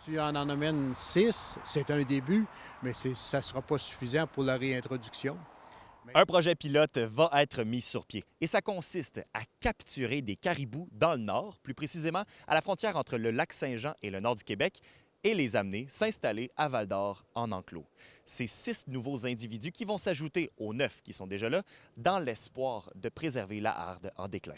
Si tu en amènes 6, c'est un début, mais ça ne sera pas suffisant pour la réintroduction. Un projet pilote va être mis sur pied et ça consiste à capturer des caribous dans le nord, plus précisément à la frontière entre le lac Saint-Jean et le nord du Québec, et les amener s'installer à Val-d'Or en enclos. C'est 6 nouveaux individus qui vont s'ajouter aux 9 qui sont déjà là dans l'espoir de préserver la harde en déclin.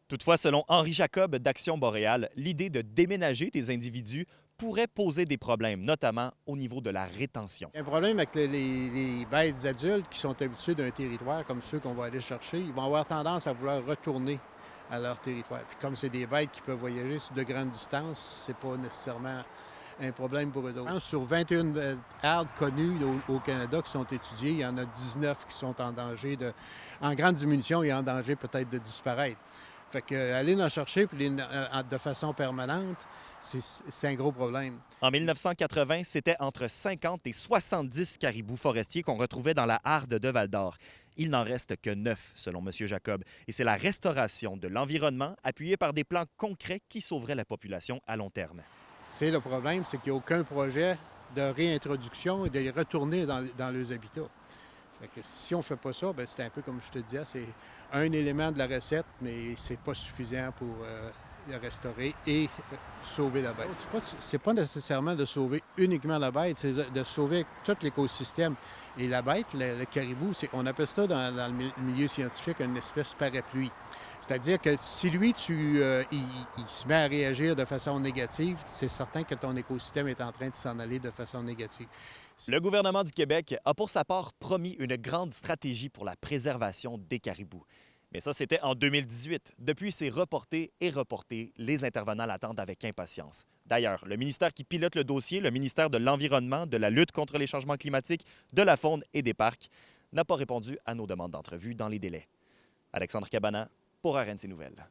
Toutefois, selon Henri Jacob d'Action Boréale, l'idée de déménager des individus pourrait poser des problèmes, notamment au niveau de la rétention. Il y a un problème avec les bêtes adultes qui sont habitués d'un territoire comme ceux qu'on va aller chercher. Ils vont avoir tendance à vouloir retourner à leur territoire. Puis comme c'est des bêtes qui peuvent voyager sur de grandes distances, c'est pas nécessairement un problème pour eux autres. Sur 21 hardes connues au Canada qui sont étudiées, il y en a 19 qui sont en danger en grande diminution et en danger peut-être de disparaître. Fait qu'aller en chercher de façon permanente, c'est un gros problème. En 1980, c'était entre 50 et 70 caribous forestiers qu'on retrouvait dans la harde de Val-d'Or. Il n'en reste que 9, selon M. Jacob. Et c'est la restauration de l'environnement, appuyée par des plans concrets, qui sauverait la population à long terme. C'est le problème, c'est qu'il n'y a aucun projet de réintroduction et de les retourner dans leurs habitats. Fait que si on ne fait pas ça, c'est un peu comme je te disais, c'est un élément de la recette, mais c'est pas suffisant pour le restaurer et sauver la bête. C'est pas nécessairement de sauver uniquement la bête, c'est de sauver tout l'écosystème. Et la bête, le caribou, on appelle ça dans le milieu scientifique une espèce parapluie. C'est-à-dire que si lui, il se met à réagir de façon négative, c'est certain que ton écosystème est en train de s'en aller de façon négative. Le gouvernement du Québec a pour sa part promis une grande stratégie pour la préservation des caribous. Mais ça, c'était en 2018. Depuis, c'est reporté et reporté. Les intervenants l'attendent avec impatience. D'ailleurs, le ministère qui pilote le dossier, le ministère de l'Environnement, de la lutte contre les changements climatiques, de la faune et des parcs, n'a pas répondu à nos demandes d'entrevue dans les délais. Alexandre Cabana pour RNC Nouvelles.